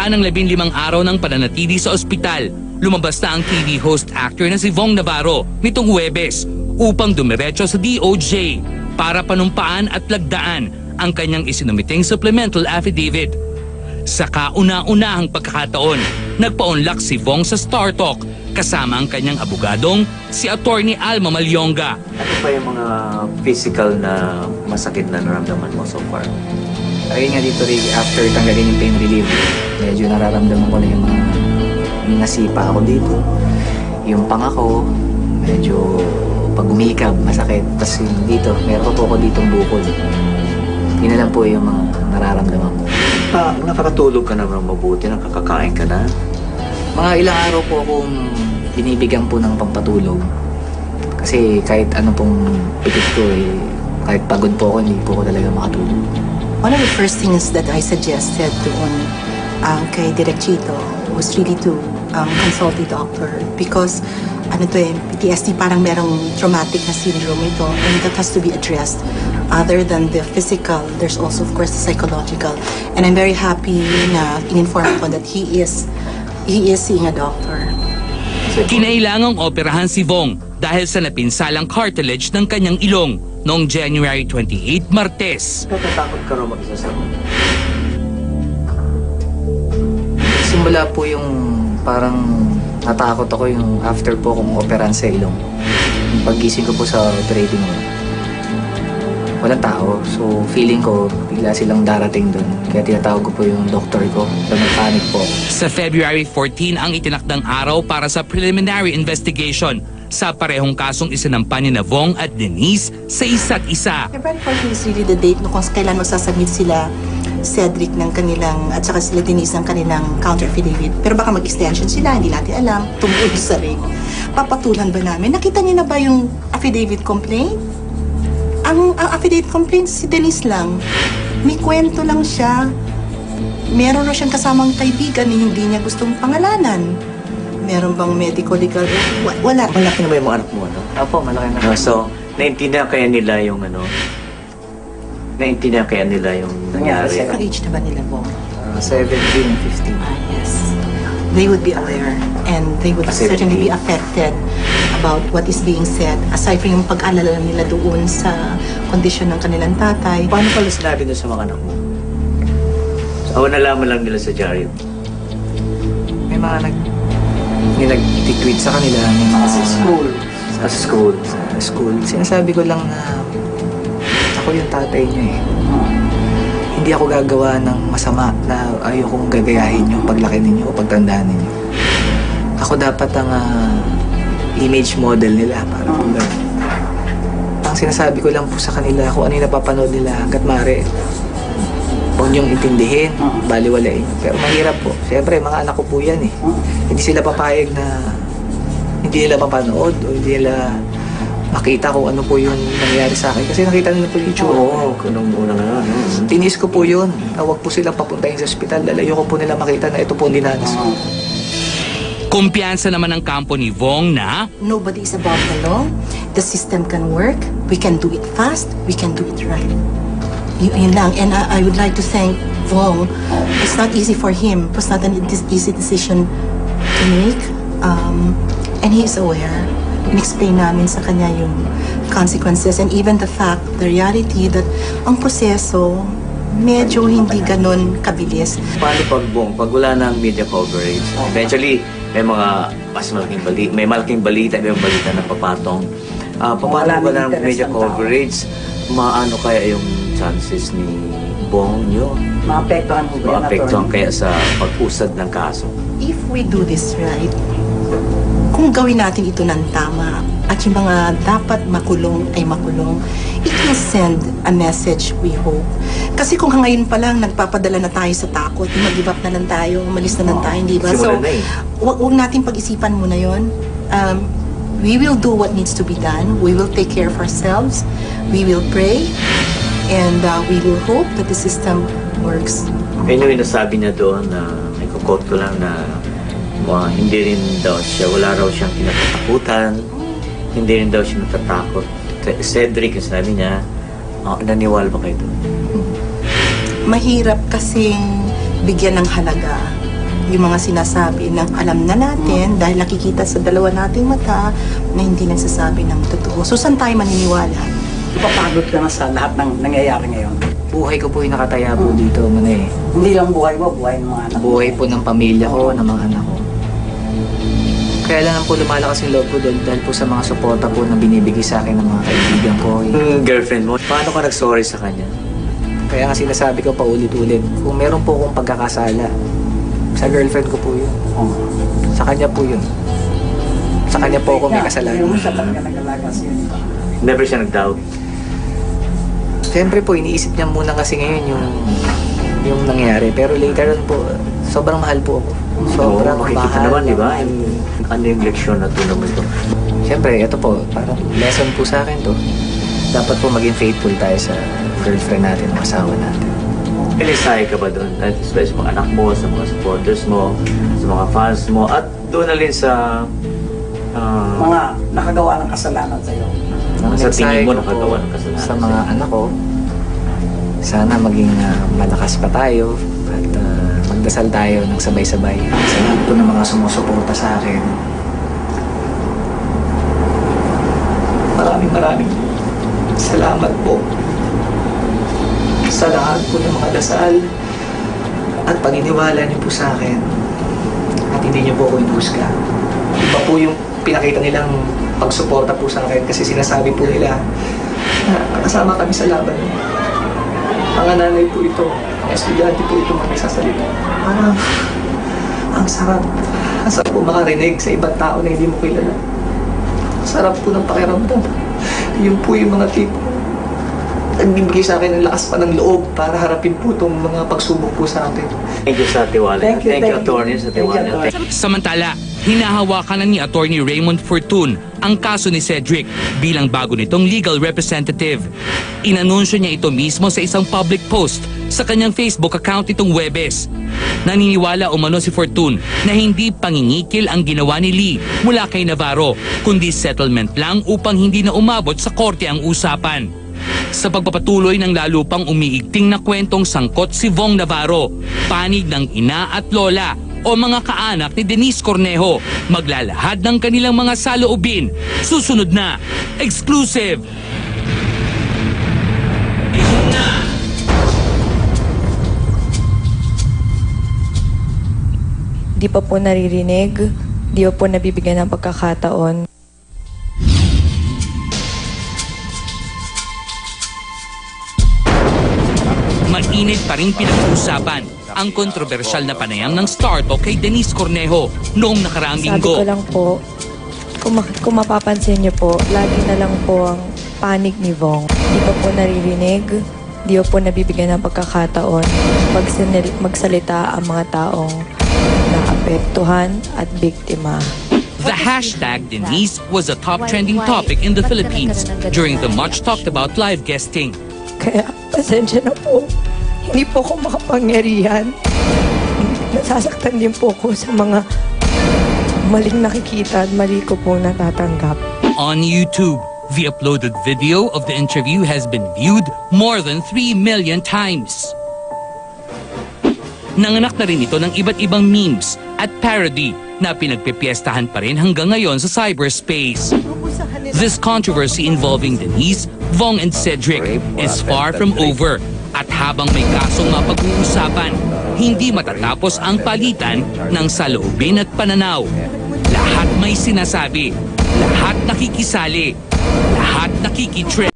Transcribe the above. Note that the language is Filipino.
Pagkaraan ng 15 araw ng pananatili sa ospital, lumabas na ang TV host actor na si Vong Navarro nitong Huwebes upang dumiretso sa DOJ para panumpaan at lagdaan ang kanyang isinumiting supplemental affidavit. Sa kauna-unahang pagkakataon, nagpa-unlock si Vong sa Star Talk kasama ang kanyang abogadong si Attorney Alma Malyonga. Ano pa yung mga physical na masakit na naramdaman mo so far? Ayun nga dito rin, after tanggalin yung pain relief, medyo nararamdaman ko na yung mga nasipa ako dito. Yung pangako, medyo pag umikab, masakit. Tapos dito, meron po ako ditong bukol. Yun na lang po yung mga nararamdaman ko. Nakakatulog ka na mabuti, nakakakain ka na? Mga ilang araw po akong binibigyan po ng pampatulog. Kasi kahit ano pong pikit ko kahit pagod po ako, hindi po ako talaga makatulog. One of the first things that I suggested doon kay Direk Chito was really to consult a doctor because PTSD parang merong traumatic na syndrome ito and that has to be addressed. Other than the physical, there's also of course the psychological. And I'm very happy na in-inform ko that he is seeing a doctor. Kinailangang operahan si Vong dahil sa napinsalang cartilage ng kanyang ilong noong January 28, Martes. Natatakot ka rin mag-isa sa mga? Simula po yung parang natakot ako yung after po kung operahan sa ilong. Yung paggising ko po sa operating room, walang tao. So feeling ko, bigla silang darating doon. Kaya tinatawag ko po yung doktor ko. So nagpanik po. Sa February 14 ang itinakdang araw para sa preliminary investigation sa parehong kasong isinampa ni Vong at Denise sa isa't isa. February 14 is really the date no, kung kailan magsasubmit sila Cedric ng kanilang at saka sila Denise ng kanilang counter affidavit. Pero baka mag-extension sila, hindi natin alam. Tumulo sa ring. Papatulan ba namin? Nakita niyo na ba yung affidavit complaint? Ang affidavit complaint si Denise lang. May kwento lang siya. Meron na siyang kasamang kaibigan na hindi niya gustong pangalanan. Meron bang medico-legal? Wala. Malaki na ba yung mga anak mo, no? Opo, malaki na. So, naintindihan kaya nila yung naintindihan kaya nila yung nangyari? Ang age na ba nila po? 17 and 15. Yes. They would be aware and they would certainly be affected about what is being said. Aside from yung pag-alala nila doon sa kondisyon ng kanilang tatay. Paano pala sinabi doon sa mga anak mo? O nalaman lang nila sa dyaryo? May mga nag-tweet sa kanila. May mga Sa school. Sa school. Sinasabi ko lang na ako yung tatay niya eh. Hindi ako gagawa ng masama na ayokong gagayahin yung paglaki ninyo o pagtandaan ninyo. Ako dapat ang image model nila para po gano'n. Ang sinasabi ko lang po sa kanila kung ano yung napapanood nila hanggat maaari. Huwag niyong intindihin, baliwalain. Pero mahirap po. Siyempre, mga anak ko po yan eh. Hindi sila papayag na hindi nila mapanood o hindi nila makita kung ano po yung nangyari sa akin. Kasi nakita nila po yung itsura. Oo, kunong una nga. Tinis ko po yun. Na huwag po silang papuntahin sa ospital. Lalayo ko po nila makita na ito po ang dinanas. Kumpiyansa naman ang kampo ni Vong na Nobody is above the law. The system can work. We can do it fast. We can do it right. Yun lang. And I would like to thank Vong. It's not easy for him. It was not an easy decision to make. And he is aware. In-explain namin sa kanya yung consequences and even the fact, the reality that ang proseso medyo hindi ganun kabilis. Paano pag wala ng media coverage? Eventually, may mga may malaking balita, may balita na papatong. Paano ba ng media coverage? Maano kaya yung chances ni Vong nyo? Maapektuhan kaya sa pag-usad ng kaso? If we do this right, kung gawin natin ito ng tama at yung mga dapat makulong ay makulong, it will send a message, we hope. Kasi kung ngayon pa lang nagpapadala na tayo sa takot, mag-give up na lang tayo, umalis na lang tayo, di ba? So, huwag natin pag-isipan muna yun. We will do what needs to be done. We will take care of ourselves. We will pray. And we will hope that the system works. Anyway, nasabi niya doon na, may quote ko lang na hindi rin daw siya, wala raw siyang kinatatakutan, hindi rin daw siya natatakot. Cedric, yung sabi niya, naniwala ba kayo doon? Mahirap kasing bigyan ng halaga yung mga sinasabi ng alam na natin dahil nakikita sa dalawa nating mata na hindi nagsasabi ng totoo. So, saan tayo maniniwala? Napapagod ka na sa lahat ng nangyayari ngayon. Buhay ko po yung nakataya po dito, Manay. Hindi lang buhay mo, buhay ng mga anak mo. Buhay po ng pamilya ko, ng mga anak ko. Kaya lang po lumalakas yung loob ko dahil po sa mga suporta po na binibigay sa akin ng mga kaibigan ko. Yung girlfriend mo, paano ka nag-sorry sa kanya? Kaya nga sinasabi ko paulit-ulit, kung meron po akong pagkakasala, sa girlfriend ko po yun. Oh. Sa kanya po yun. Sa kanya po ako may Hindi kasalanan. mo siya talaga nag-alagas yun. Never siya nag-doubt. Siyempre po, iniisip niya muna kasi ngayon yung nangyari. Pero later on po, sobrang mahal po ako. Sobrang makikita mahal. naman, di ba? Ano yung leksyon na tunan mo ito? Siyempre, ito po, parang lesson po sa akin to. Dapat po maging faithful tayo sa girlfriend natin, o asawa natin. Pinisay ka ba doon? Especially sa mga anak mo, sa mga supporters mo, sa mga fans mo, at doon na rin sa... Mga nakagawa ng kasalanan sa'yo. Sa tingin mo Mensahe ko nakagawa po ng kasalanan sa mga anak ko, sana maging malakas pa tayo at magdasal tayo ng sabay-sabay. Sa lahat po ng mga sumusuporta sa akin. Maraming salamat po sa lahat po ng mga dasal at paniniwala niyo po sa akin at hindi niyo po ako inusga. Iba po yung pinakita nilang pagsuporta po sa akin kasi sinasabi po nila na kasama kami sa laban. Mga nanay po ito, mga estudyante po ito mga nagsasalita. Parang ang sarap. Ang sarap po makarinig sa ibang tao na hindi mo kilala. Ang sarap po ng pakiramdam. Yun po yung mga tipo nagbibigay sa akin ng lakas pa ng loob para harapin po itong mga pagsubok po sa atin. Thank you sa tiwala. Thank you, attorney, sa thank you, tiwala. attorney. Samantala, hinahawakan na ni Attorney Raymond Fortun ang kaso ni Cedric bilang bago nitong legal representative. Inanunsyo niya ito mismo sa isang public post sa kanyang Facebook account itong Huwebes. Naniniwala umano si Fortun na hindi pangingikil ang ginawa ni Lee mula kay Navarro, kundi settlement lang upang hindi na umabot sa korte ang usapan. Sa pagpapatuloy ng lalo pang umiigting na kwentong sangkot si Vong Navarro, panig ng ina at lola o mga kaanak ni Denise Cornejo, maglalahad ng kanilang mga saloobin. Susunod na, exclusive! Di pa po naririnig, di pa po nabibigyan ng pagkakataon. Mainit pa rin pinag-uusapan ang kontrobersyal na panayam ng Star Talk kay Denise Cornejo noong nakaraang Sabi linggo. ko lang po, kung mapapansin niyo po, lagi na lang po ang panig ni Vong. Di pa po naririnig, di pa po nabibigyan ng pagkakataon magsalita ang mga taong naapektuhan at biktima. The hashtag Denise was a top trending topic in the Philippines during the much talked about live guesting. Kaya pasensya na po, hindi po ako makapangyarihan. Nasasaktan din po ako sa mga maling nakikita at mali ko po natatanggap. On YouTube, the uploaded video of the interview has been viewed more than 3 million times. Nanganak na rin ito ng iba't ibang memes at parody na pinagpipiestahan pa rin hanggang ngayon sa cyberspace. This controversy involving Denise, Vong and Cedric is far from over. At habang may kasong mapag-uusapan, hindi matatapos ang palitan ng saloobin at pananaw. Lahat may sinasabi, lahat nakikisali, lahat nakikitrip.